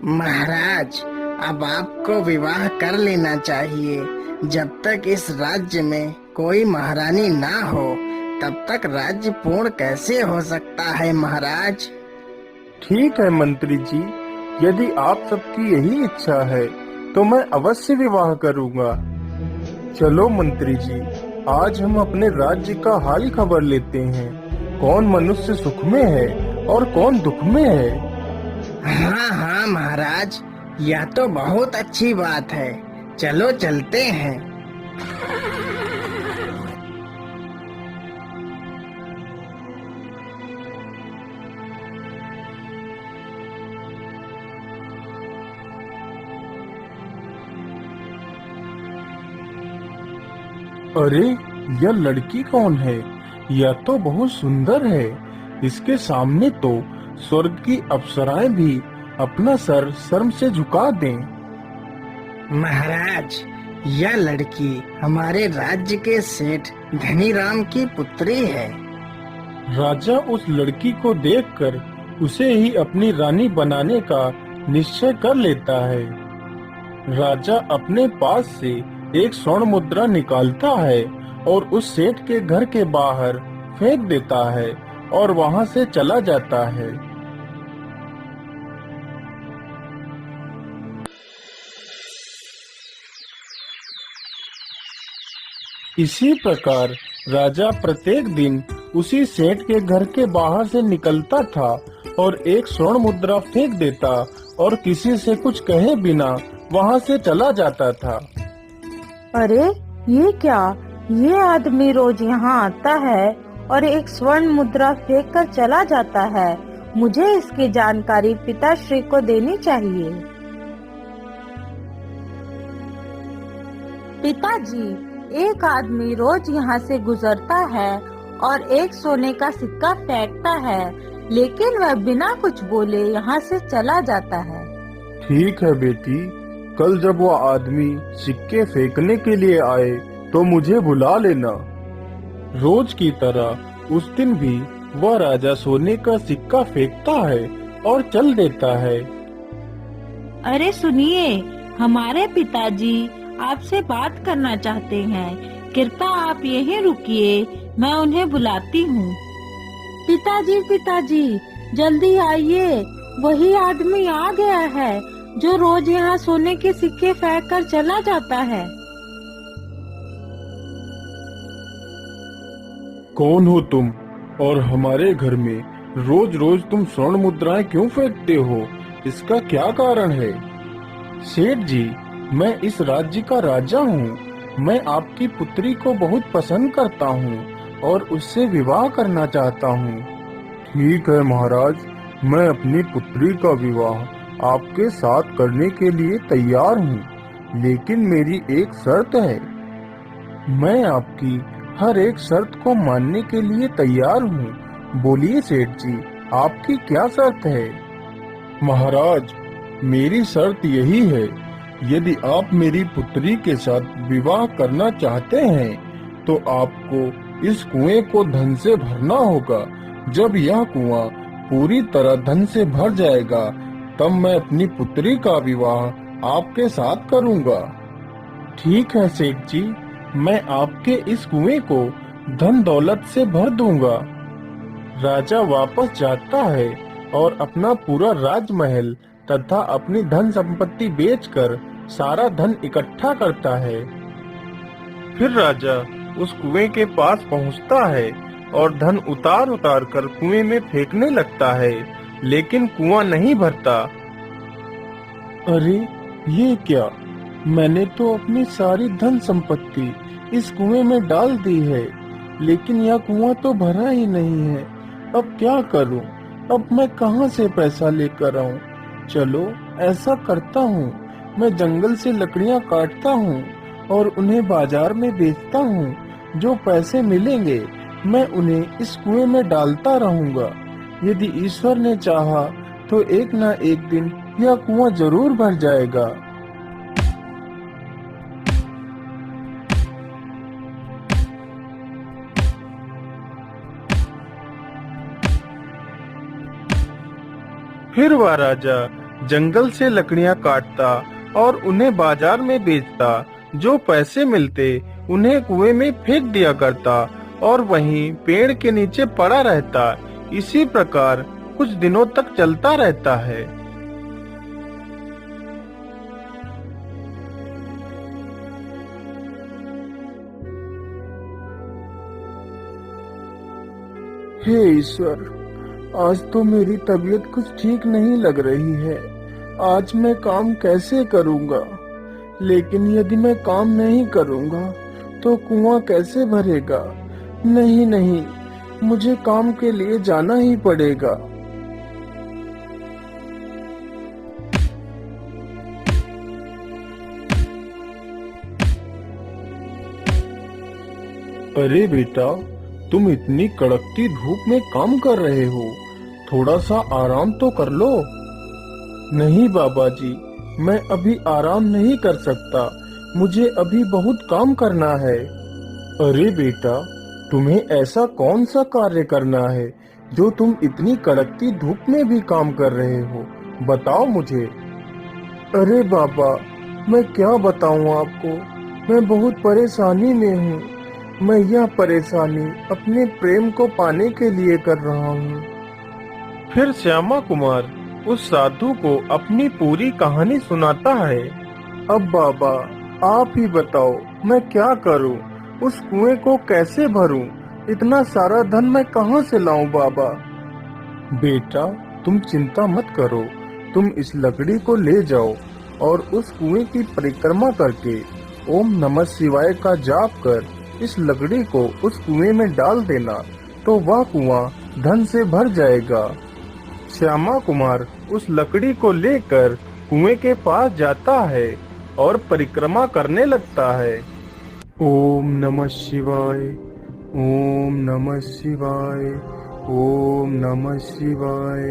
महाराज, अब आपको विवाह कर लेना चाहिए। जब तक इस राज्य में कोई महारानी ना हो, तब तक राज्य पूर्ण कैसे हो सकता है महाराज। ठीक है मंत्री जी, यदि आप सबकी यही इच्छा है तो मैं अवश्य विवाह करूंगा। चलो मंत्री जी, आज हम अपने राज्य का हाल खबर लेते हैं। कौन मनुष्य सुख में है और कौन दुख में है। हाँ हाँ महाराज, यह तो बहुत अच्छी बात है। चलो चलते हैं। अरे, यह लड़की कौन है? यह तो बहुत सुंदर है। इसके सामने तो स्वर्ग की अप्सराएं भी अपना सर शर्म से झुका दें। महाराज, यह लड़की हमारे राज्य के सेठ धनीराम की पुत्री है। राजा उस लड़की को देखकर उसे ही अपनी रानी बनाने का निश्चय कर लेता है। राजा अपने पास से एक स्वर्ण मुद्रा निकालता है और उस सेठ के घर के बाहर फेंक देता है और वहां से चला जाता है। इसी प्रकार राजा प्रत्येक दिन उसी सेठ के घर के बाहर से निकलता था और एक स्वर्ण मुद्रा फेंक देता और किसी से कुछ कहे बिना वहां से चला जाता था। अरे ये क्या, ये आदमी रोज यहाँ आता है और एक स्वर्ण मुद्रा फेंक कर चला जाता है। मुझे इसकी जानकारी पिताश्री को देनी चाहिए। पिताजी, एक आदमी रोज यहाँ से गुजरता है और एक सोने का सिक्का फेंकता है, लेकिन वह बिना कुछ बोले यहाँ से चला जाता है। ठीक है बेटी, कल जब वह आदमी सिक्के फेंकने के लिए आए तो मुझे बुला लेना। रोज की तरह उस दिन भी वह राजा सोने का सिक्का फेंकता है और चल देता है। अरे सुनिए, हमारे पिताजी आपसे बात करना चाहते हैं। कृपया आप यहीं रुकिए, मैं उन्हें बुलाती हूँ। पिताजी पिताजी, जल्दी आइए, वही आदमी आ गया है जो रोज यहाँ सोने के सिक्के फेंक कर चला जाता है। कौन हो तुम और हमारे घर में रोज रोज तुम स्वर्ण मुद्राएं क्यों फेंकते हो? इसका क्या कारण है? सेठ जी, मैं इस राज्य का राजा हूँ। मैं आपकी पुत्री को बहुत पसंद करता हूँ और उससे विवाह करना चाहता हूँ। ठीक है महाराज, मैं अपनी पुत्री का विवाह आपके साथ करने के लिए तैयार हूँ, लेकिन मेरी एक शर्त है। मैं आपकी हर एक शर्त को मानने के लिए तैयार हूँ। बोलिए सेठ जी, आपकी क्या शर्त है? महाराज, मेरी शर्त यही है, यदि आप मेरी पुत्री के साथ विवाह करना चाहते हैं तो आपको इस कुएं को धन से भरना होगा। जब यह कुआं पूरी तरह धन से भर जाएगा, तब मैं अपनी पुत्री का विवाह आपके साथ करूंगा। ठीक है सेठ जी, मैं आपके इस कुएं को धन दौलत से भर दूंगा। राजा वापस जाता है और अपना पूरा राजमहल तथा अपनी धन संपत्ति बेचकर सारा धन इकट्ठा करता है। फिर राजा उस कुएं के पास पहुंचता है और धन उतार उतार कर कुएं में फेंकने लगता है, लेकिन कुआं नहीं भरता। अरे ये क्या, मैंने तो अपनी सारी धन संपत्ति इस कुएं में डाल दी है, लेकिन यह कुआं तो भरा ही नहीं है। अब क्या करूं? अब मैं कहां से पैसा लेकर आऊं? चलो ऐसा करता हूं, मैं जंगल से लकड़ियां काटता हूं और उन्हें बाजार में बेचता हूं। जो पैसे मिलेंगे मैं उन्हें इस कुएं में डालता रहूंगा। यदि ईश्वर ने चाहा तो एक ना एक दिन यह कुआं जरूर भर जाएगा। फिर वह राजा जंगल से लकड़ियां काटता और उन्हें बाजार में बेचता। जो पैसे मिलते उन्हें कुएं में फेंक दिया करता और वहीं पेड़ के नीचे पड़ा रहता। इसी प्रकार कुछ दिनों तक चलता रहता है। हे ईश्वर, आज तो मेरी तबीयत कुछ ठीक नहीं लग रही है। आज मैं काम कैसे करूंगा? लेकिन यदि मैं काम नहीं करूंगा तो कुआं कैसे भरेगा? नहीं नहीं, मुझे काम के लिए जाना ही पड़ेगा। अरे बेटा, तुम इतनी कड़कती धूप में काम कर रहे हो, थोड़ा सा आराम तो कर लो। नहीं बाबा जी, मैं अभी आराम नहीं कर सकता, मुझे अभी बहुत काम करना है। अरे बेटा, तुम्हें ऐसा कौन सा कार्य करना है जो तुम इतनी कड़कती धूप में भी काम कर रहे हो? बताओ मुझे। अरे बाबा, मैं क्या बताऊं आपको, मैं बहुत परेशानी में हूँ। मैं यह परेशानी अपने प्रेम को पाने के लिए कर रहा हूँ। फिर श्यामा कुमार उस साधु को अपनी पूरी कहानी सुनाता है। अब बाबा, आप ही बताओ, मैं क्या करूं? उस कुएं को कैसे भरूं? इतना सारा धन मैं कहां से लाऊं बाबा? बेटा, तुम चिंता मत करो, तुम इस लकड़ी को ले जाओ और उस कुएं की परिक्रमा करके ओम नमः शिवाय का जाप कर इस लकड़ी को उस कुएं में डाल देना, तो वह कुआं धन से भर जाएगा। श्यामा कुमार उस लकड़ी को लेकर कुएं के पास जाता है और परिक्रमा करने लगता है। ओम नमः शिवाय, ओम नमः शिवाय, ओम नमः शिवाय,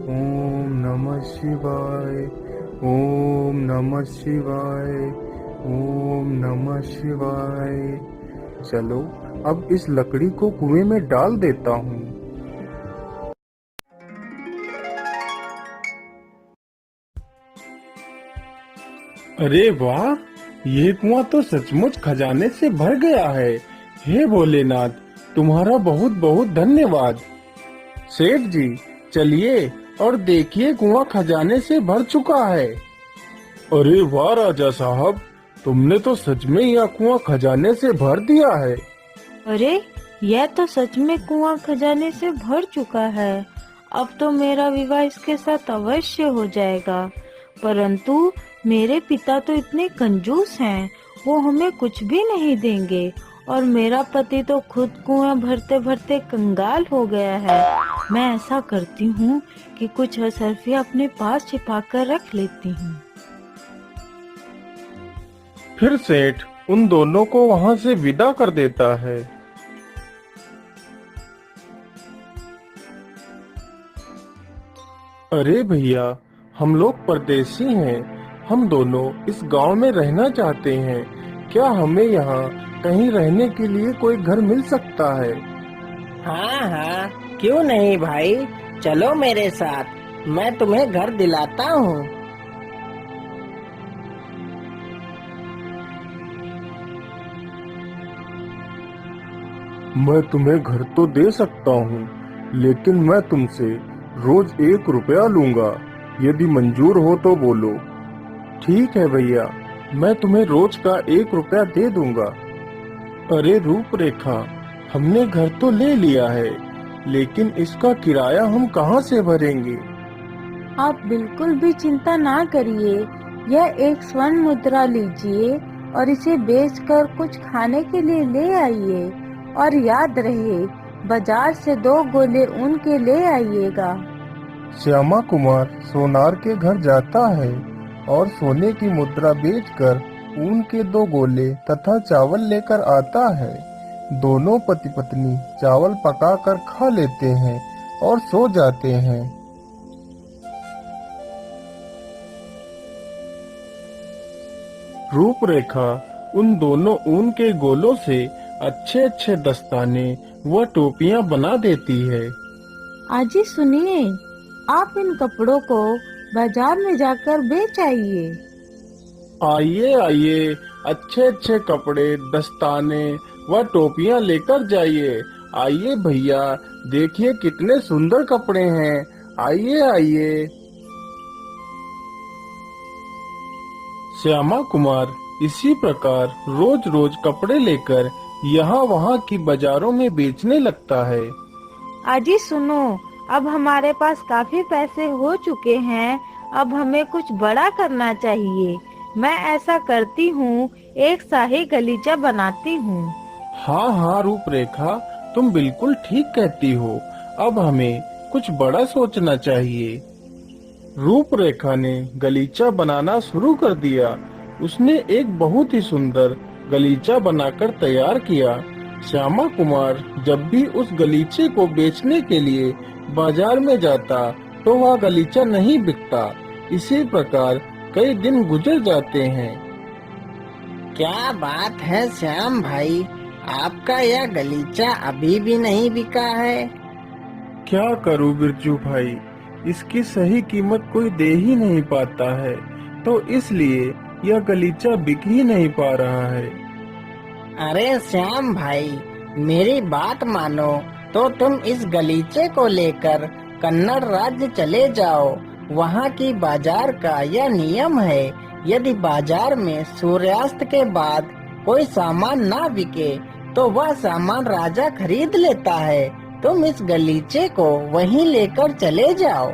ओम नमः शिवाय, ओम नमः शिवाय, ओम नमः शिवाय। चलो, अब इस लकड़ी को कुएं में डाल देता हूँ। अरे वाह, ये कुआं तो सचमुच खजाने से भर गया है। हे भोलेनाथ, तुम्हारा बहुत बहुत धन्यवाद। सेठ जी, चलिए और देखिए, कुआं खजाने से भर चुका है। अरे वाह राजा साहब, तुमने तो सच में यह कुआं खजाने से भर दिया है। अरे, यह तो सच में कुआं खजाने से भर चुका है। अब तो मेरा विवाह इसके साथ अवश्य हो जाएगा। परंतु मेरे पिता तो इतने कंजूस हैं, वो हमें कुछ भी नहीं देंगे और मेरा पति तो खुद कुआं भरते भरते कंगाल हो गया है। मैं ऐसा करती हूँ कि कुछ असरफियाँ अपने पास छिपा कर रख लेती हूँ। फिर सेठ उन दोनों को वहां से विदा कर देता है। अरे भैया, हम लोग परदेसी हैं, हम दोनों इस गांव में रहना चाहते हैं। क्या हमें यहाँ कहीं रहने के लिए कोई घर मिल सकता है? हाँ हाँ, क्यों नहीं भाई, चलो मेरे साथ, मैं तुम्हें घर दिलाता हूँ। मैं तुम्हें घर तो दे सकता हूँ, लेकिन मैं तुमसे रोज 1 रुपया लूंगा। यदि मंजूर हो तो बोलो। ठीक है भैया, मैं तुम्हें रोज का 1 रुपया दे दूंगा। अरे रूपरेखा, हमने घर तो ले लिया है, लेकिन इसका किराया हम कहाँ से भरेंगे? आप बिल्कुल भी चिंता ना करिए। यह एक स्वर्ण मुद्रा लीजिए और इसे बेचकर कुछ खाने के लिए ले आइए। और याद रहे, बाजार से 2 गोले ऊन के ले आइएगा। श्यामा कुमार सोनार के घर जाता है और सोने की मुद्रा बेचकर ऊन के 2 गोले तथा चावल लेकर आता है। दोनों पति पत्नी चावल पकाकर खा लेते हैं और सो जाते हैं। रूपरेखा उन दोनों ऊन के गोलों से अच्छे अच्छे दस्ताने व टोपियां बना देती है। आजी सुनिए, आप इन कपड़ों को बाजार में जाकर बेच आइए। आइए आइए, अच्छे अच्छे कपड़े, दस्ताने व टोपियां लेकर जाइए। आइए भैया, देखिए कितने सुंदर कपड़े हैं। आइए आइए। श्यामा कुमार इसी प्रकार रोज रोज कपड़े लेकर यहाँ वहाँ की बाजारों में बेचने लगता है। अजी सुनो, अब हमारे पास काफी पैसे हो चुके हैं, अब हमें कुछ बड़ा करना चाहिए। मैं ऐसा करती हूँ, एक शाही गलीचा बनाती हूँ। हाँ हाँ रूपरेखा, तुम बिल्कुल ठीक कहती हो। अब हमें कुछ बड़ा सोचना चाहिए। रूपरेखा ने गलीचा बनाना शुरू कर दिया। उसने एक बहुत ही सुंदर गलीचा बनाकर तैयार किया। श्यामा कुमार जब भी उस गलीचे को बेचने के लिए बाजार में जाता तो वह गलीचा नहीं बिकता। इसी प्रकार कई दिन गुजर जाते हैं। क्या बात है श्याम भाई, आपका यह गलीचा अभी भी नहीं बिका है? क्या करूं बिरजू भाई, इसकी सही कीमत कोई दे ही नहीं पाता है, तो इसलिए यह गलीचा बिक ही नहीं पा रहा है। अरे श्याम भाई, मेरी बात मानो तो तुम इस गलीचे को लेकर कन्नड़ राज्य चले जाओ। वहाँ की बाजार का यह नियम है, यदि बाजार में सूर्यास्त के बाद कोई सामान ना बिके तो वह सामान राजा खरीद लेता है। तुम इस गलीचे को वहीं लेकर चले जाओ।